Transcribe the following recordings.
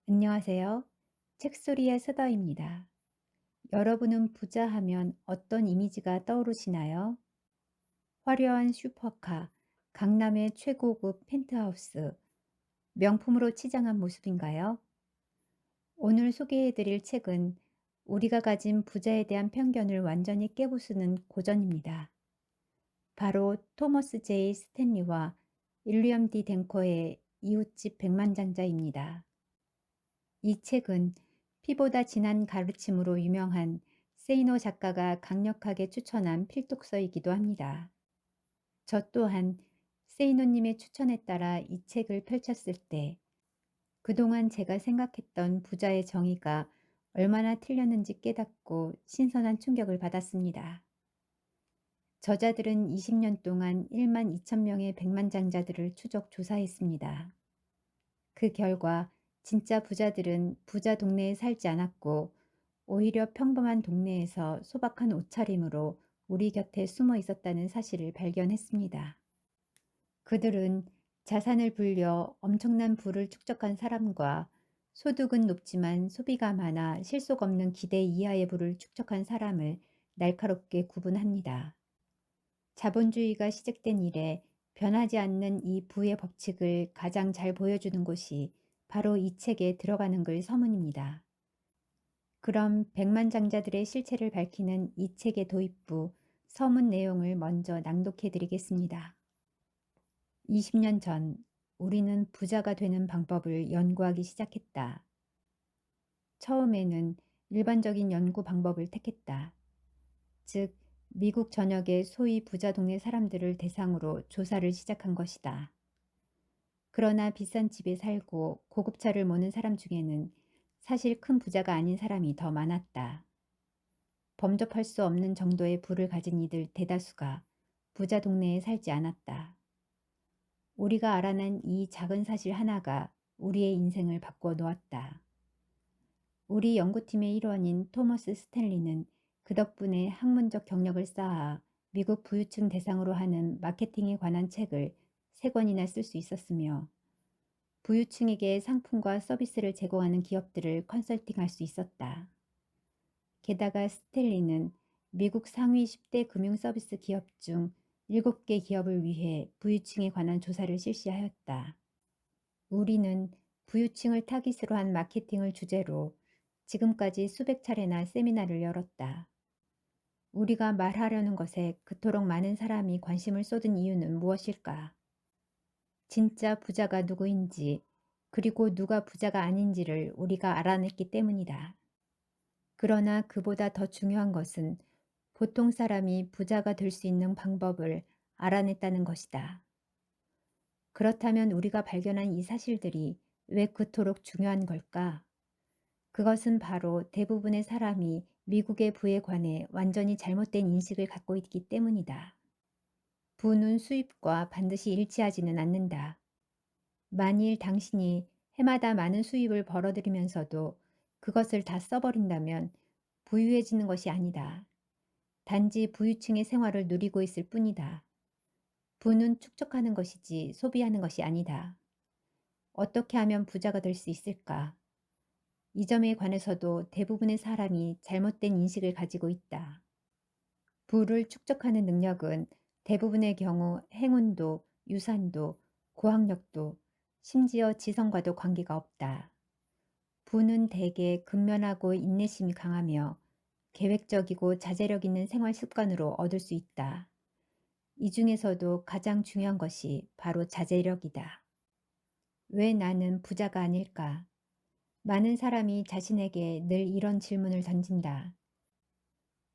안녕하세요. 책소리의 서다입니다. 여러분은 부자 하면 어떤 이미지가 떠오르시나요? 화려한 슈퍼카, 강남의 최고급 펜트하우스, 명품으로 치장한 모습인가요? 오늘 소개해드릴 책은 우리가 가진 부자에 대한 편견을 완전히 깨부수는 고전입니다. 바로 토머스 제이 스탠리와 윌리엄 디 댕커의 이웃집 백만장자입니다. 이 책은 피보다 진한 가르침으로 유명한 세이노 작가가 강력하게 추천한 필독서이기도 합니다. 저 또한 세이노님의 추천에 따라 이 책을 펼쳤을 때 그동안 제가 생각했던 부자의 정의가 얼마나 틀렸는지 깨닫고 신선한 충격을 받았습니다. 저자들은 20년 동안 1만 2천 명의 백만장자들을 추적 조사했습니다. 그 결과 진짜 부자들은 부자 동네에 살지 않았고 오히려 평범한 동네에서 소박한 옷차림으로 우리 곁에 숨어 있었다는 사실을 발견했습니다. 그들은 자산을 불려 엄청난 부를 축적한 사람과 소득은 높지만 소비가 많아 실속 없는 기대 이하의 부를 축적한 사람을 날카롭게 구분합니다. 자본주의가 시작된 이래 변하지 않는 이 부의 법칙을 가장 잘 보여주는 곳이 바로 이 책에 들어가는 글 서문입니다. 그럼 백만장자들의 실체를 밝히는 이 책의 도입부 서문 내용을 먼저 낭독해 드리겠습니다. 20년 전 우리는 부자가 되는 방법을 연구하기 시작했다. 처음에는 일반적인 연구 방법을 택했다. 즉, 미국 전역의 소위 부자 동네 사람들을 대상으로 조사를 시작한 것이다. 그러나 비싼 집에 살고 고급차를 모는 사람 중에는 사실 큰 부자가 아닌 사람이 더 많았다. 범접할 수 없는 정도의 부를 가진 이들 대다수가 부자 동네에 살지 않았다. 우리가 알아낸 이 작은 사실 하나가 우리의 인생을 바꿔 놓았다. 우리 연구팀의 일원인 토머스 스탠리는 그 덕분에 학문적 경력을 쌓아 미국 부유층 대상으로 하는 마케팅에 관한 책을 3권이나 쓸 수 있었으며 부유층에게 상품과 서비스를 제공하는 기업들을 컨설팅할 수 있었다. 게다가 스탠리는 미국 상위 10대 금융 서비스 기업 중 7개 기업을 위해 부유층에 관한 조사를 실시하였다. 우리는 부유층을 타깃으로 한 마케팅을 주제로 지금까지 수백 차례나 세미나를 열었다. 우리가 말하려는 것에 그토록 많은 사람이 관심을 쏟은 이유는 무엇일까? 진짜 부자가 누구인지, 그리고 누가 부자가 아닌지를 우리가 알아냈기 때문이다. 그러나 그보다 더 중요한 것은 보통 사람이 부자가 될 수 있는 방법을 알아냈다는 것이다. 그렇다면 우리가 발견한 이 사실들이 왜 그토록 중요한 걸까? 그것은 바로 대부분의 사람이 미국의 부에 관해 완전히 잘못된 인식을 갖고 있기 때문이다. 부는 수입과 반드시 일치하지는 않는다. 만일 당신이 해마다 많은 수입을 벌어들이면서도 그것을 다 써버린다면 부유해지는 것이 아니다. 단지 부유층의 생활을 누리고 있을 뿐이다. 부는 축적하는 것이지 소비하는 것이 아니다. 어떻게 하면 부자가 될 수 있을까? 이 점에 관해서도 대부분의 사람이 잘못된 인식을 가지고 있다. 부를 축적하는 능력은 대부분의 경우 행운도, 유산도, 고학력도, 심지어 지성과도 관계가 없다. 부는 대개 근면하고 인내심이 강하며 계획적이고 자제력 있는 생활 습관으로 얻을 수 있다. 이 중에서도 가장 중요한 것이 바로 자제력이다. 왜 나는 부자가 아닐까? 많은 사람이 자신에게 늘 이런 질문을 던진다.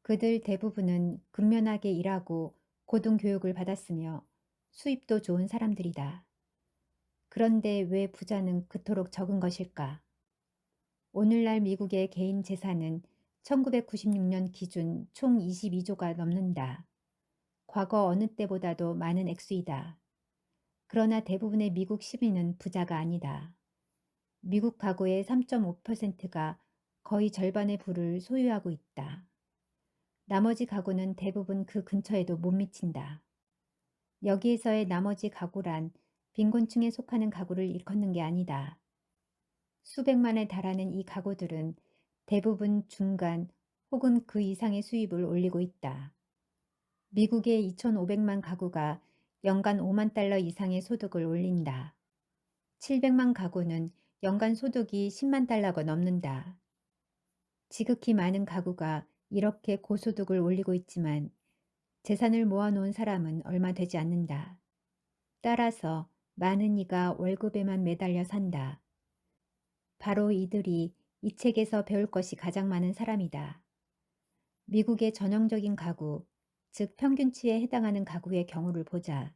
그들 대부분은 근면하게 일하고 고등교육을 받았으며 수입도 좋은 사람들이다. 그런데 왜 부자는 그토록 적은 것일까? 오늘날 미국의 개인 재산은 1996년 기준 총 22조가 넘는다. 과거 어느 때보다도 많은 액수이다. 그러나 대부분의 미국 시민은 부자가 아니다. 미국 가구의 3.5%가 거의 절반의 부를 소유하고 있다. 나머지 가구는 대부분 그 근처에도 못 미친다. 여기에서의 나머지 가구란 빈곤층에 속하는 가구를 일컫는 게 아니다. 수백만에 달하는 이 가구들은 대부분 중간 혹은 그 이상의 수입을 올리고 있다. 미국의 2,500만 가구가 연간 5만 달러 이상의 소득을 올린다. 700만 가구는 연간 소득이 10만 달러가 넘는다. 지극히 많은 가구가 이렇게 고소득을 올리고 있지만 재산을 모아놓은 사람은 얼마 되지 않는다. 따라서 많은 이가 월급에만 매달려 산다. 바로 이들이 이 책에서 배울 것이 가장 많은 사람이다. 미국의 전형적인 가구, 즉 평균치에 해당하는 가구의 경우를 보자.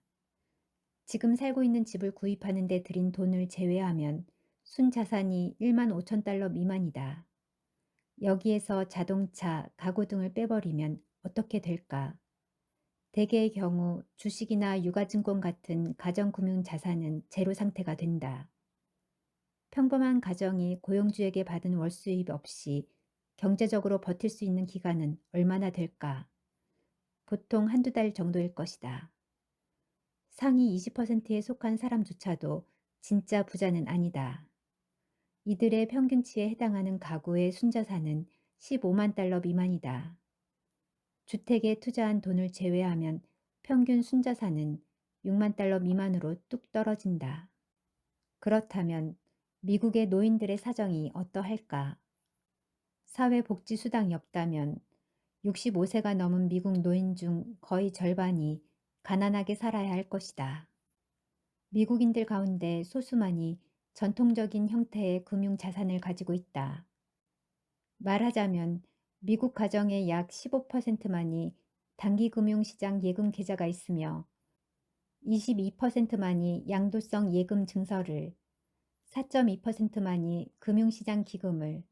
지금 살고 있는 집을 구입하는 데 들인 돈을 제외하면 순자산이 1만 5천 달러 미만이다. 여기에서 자동차, 가구 등을 빼버리면 어떻게 될까? 대개의 경우 주식이나 유가증권 같은 가정금융 자산은 제로 상태가 된다. 평범한 가정이 고용주에게 받은 월수입 없이 경제적으로 버틸 수 있는 기간은 얼마나 될까? 보통 한두 달 정도일 것이다. 상위 20%에 속한 사람조차도 진짜 부자는 아니다. 이들의 평균치에 해당하는 가구의 순자산은 15만 달러 미만이다. 주택에 투자한 돈을 제외하면 평균 순자산은 6만 달러 미만으로 뚝 떨어진다. 그렇다면 미국의 노인들의 사정이 어떠할까? 사회복지수당이 없다면 65세가 넘은 미국 노인 중 거의 절반이 가난하게 살아야 할 것이다. 미국인들 가운데 소수만이 전통적인 형태의 금융 자산을 가지고 있다. 말하자면 미국 가정의 약 15%만이 단기금융시장 예금 계좌가 있으며 22%만이 양도성 예금 증서를, 4.2%만이 금융시장 기금을,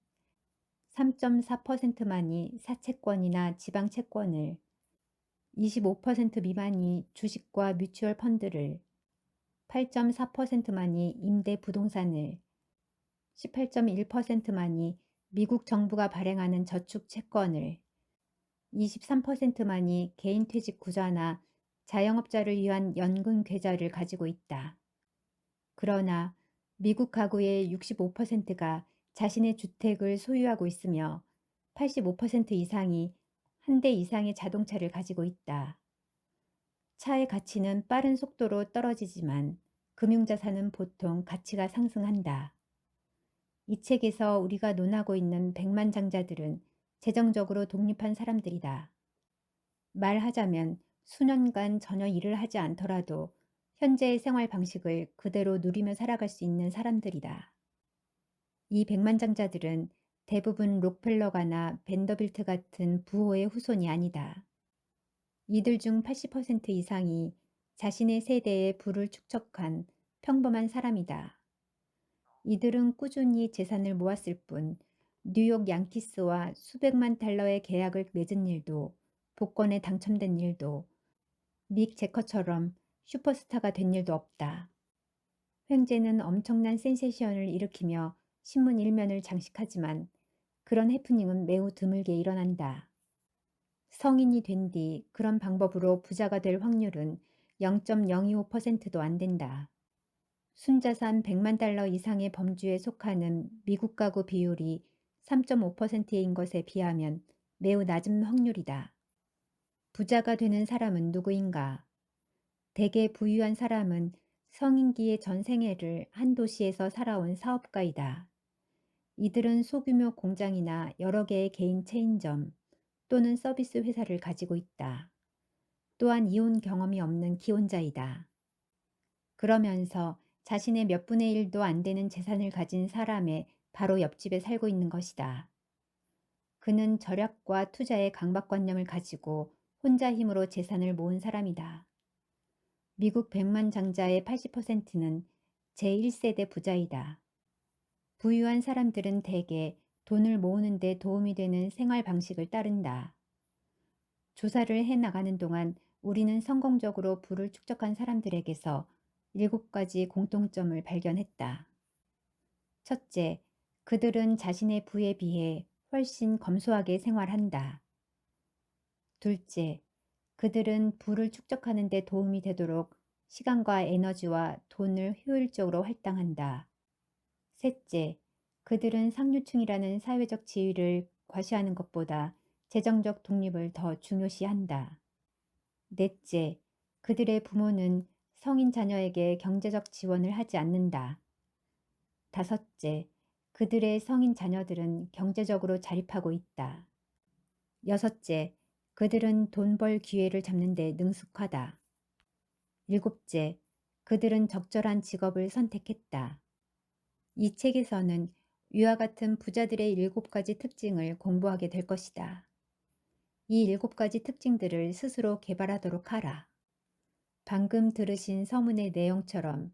3.4%만이 사채권이나 지방채권을, 25% 미만이 주식과 뮤추얼 펀드를, 8.4%만이 임대 부동산을, 18.1%만이 미국 정부가 발행하는 저축 채권을, 23%만이 개인 퇴직 구자나 자영업자를 위한 연금 계좌를 가지고 있다. 그러나 미국 가구의 65%가 자신의 주택을 소유하고 있으며 85% 이상이 한 대 이상의 자동차를 가지고 있다. 차의 가치는 빠른 속도로 떨어지지만 금융자산은 보통 가치가 상승한다. 이 책에서 우리가 논하고 있는 백만장자들은 재정적으로 독립한 사람들이다. 말하자면 수년간 전혀 일을 하지 않더라도 현재의 생활 방식을 그대로 누리며 살아갈 수 있는 사람들이다. 이 백만장자들은 대부분 록펠러가나 벤더빌트 같은 부호의 후손이 아니다. 이들 중 80% 이상이 자신의 세대의 부를 축적한 평범한 사람이다. 이들은 꾸준히 재산을 모았을 뿐 뉴욕 양키스와 수백만 달러의 계약을 맺은 일도, 복권에 당첨된 일도, 믹 제커처럼 슈퍼스타가 된 일도 없다. 횡재는 엄청난 센세이션을 일으키며 신문 일면을 장식하지만 그런 해프닝은 매우 드물게 일어난다. 성인이 된 뒤 그런 방법으로 부자가 될 확률은 0.025%도 안 된다. 순자산 100만 달러 이상의 범주에 속하는 미국 가구 비율이 3.5%인 것에 비하면 매우 낮은 확률이다. 부자가 되는 사람은 누구인가? 대개 부유한 사람은 성인기의 전 생애를 한 도시에서 살아온 사업가이다. 이들은 소규모 공장이나 여러 개의 개인 체인점 또는 서비스 회사를 가지고 있다. 또한 이혼 경험이 없는 기혼자이다. 그러면서 자신의 몇 분의 1도 안 되는 재산을 가진 사람의 바로 옆집에 살고 있는 것이다. 그는 절약과 투자의 강박관념을 가지고 혼자 힘으로 재산을 모은 사람이다. 미국 백만장자의 80%는 제1세대 부자이다. 부유한 사람들은 대개 돈을 모으는 데 도움이 되는 생활 방식을 따른다. 조사를 해 나가는 동안 우리는 성공적으로 부를 축적한 사람들에게서 7가지 공통점을 발견했다. 첫째, 그들은 자신의 부에 비해 훨씬 검소하게 생활한다. 둘째, 그들은 부를 축적하는 데 도움이 되도록 시간과 에너지와 돈을 효율적으로 할당한다. 셋째, 그들은 상류층이라는 사회적 지위를 과시하는 것보다 재정적 독립을 더 중요시한다. 넷째, 그들의 부모는 성인 자녀에게 경제적 지원을 하지 않는다. 다섯째, 그들의 성인 자녀들은 경제적으로 자립하고 있다. 여섯째, 그들은 돈 벌 기회를 잡는 데 능숙하다. 일곱째, 그들은 적절한 직업을 선택했다. 이 책에서는 위와 같은 부자들의 7가지 특징을 공부하게 될 것이다. 이 7가지 특징들을 스스로 개발하도록 하라. 방금 들으신 서문의 내용처럼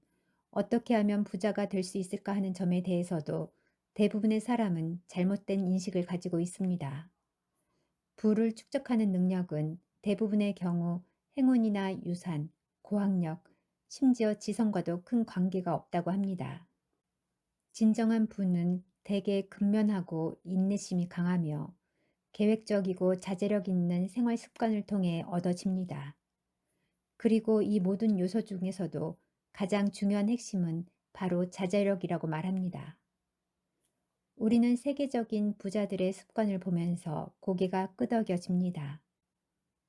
어떻게 하면 부자가 될 수 있을까 하는 점에 대해서도 대부분의 사람은 잘못된 인식을 가지고 있습니다. 부를 축적하는 능력은 대부분의 경우 행운이나 유산, 고학력, 심지어 지성과도 큰 관계가 없다고 합니다. 진정한 부는 대개 근면하고 인내심이 강하며 계획적이고 자제력 있는 생활 습관을 통해 얻어집니다. 그리고 이 모든 요소 중에서도 가장 중요한 핵심은 바로 자제력이라고 말합니다. 우리는 세계적인 부자들의 습관을 보면서 고개가 끄덕여집니다.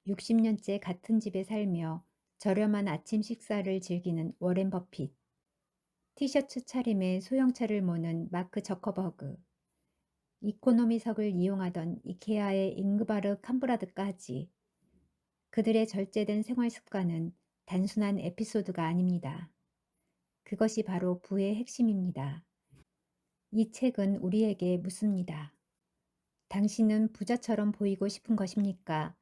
60년째 같은 집에 살며 저렴한 아침 식사를 즐기는 워렌 버핏, 티셔츠 차림에 소형차를 모는 마크 저커버그, 이코노미석을 이용하던 이케아의 잉그바르 캄프라드까지 그들의 절제된 생활 습관은 단순한 에피소드가 아닙니다. 그것이 바로 부의 핵심입니다. 이 책은 우리에게 묻습니다. 당신은 부자처럼 보이고 싶은 것입니까?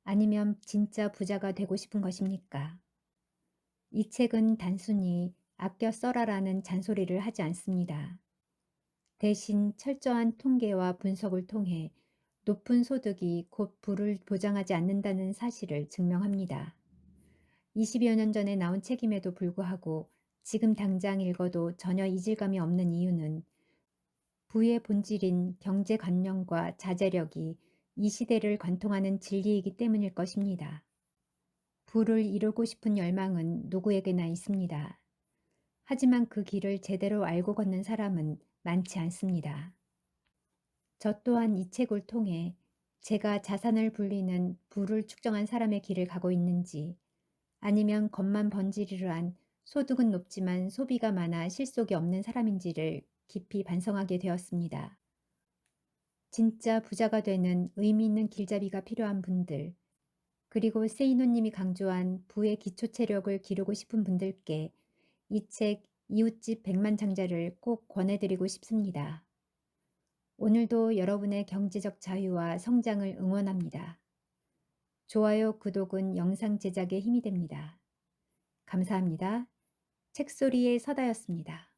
아니면 진짜 부자가 되고 싶은 것입니까? 이 책은 단순히 아껴 써라라는 잔소리를 하지 않습니다. 대신 철저한 통계와 분석을 통해 높은 소득이 곧 부를 보장하지 않는다는 사실을 증명합니다. 20여 년 전에 나온 책임에도 불구하고 지금 당장 읽어도 전혀 이질감이 없는 이유는 부의 본질인 경제관념과 자제력이 이 시대를 관통하는 진리이기 때문일 것입니다. 부를 이루고 싶은 열망은 누구에게나 있습니다. 하지만 그 길을 제대로 알고 걷는 사람은 많지 않습니다. 저 또한 이 책을 통해 제가 자산을 불리는 부를 축적한 사람의 길을 가고 있는지 아니면 겉만 번지르르한 소득은 높지만 소비가 많아 실속이 없는 사람인지를 깊이 반성하게 되었습니다. 진짜 부자가 되는 의미 있는 길잡이가 필요한 분들, 그리고 세이노님이 강조한 부의 기초 체력을 기르고 싶은 분들께 이 책 이웃집 백만장자를 꼭 권해드리고 싶습니다. 오늘도 여러분의 경제적 자유와 성장을 응원합니다. 좋아요, 구독은 영상 제작에 힘이 됩니다. 감사합니다. 책소리의 서다였습니다.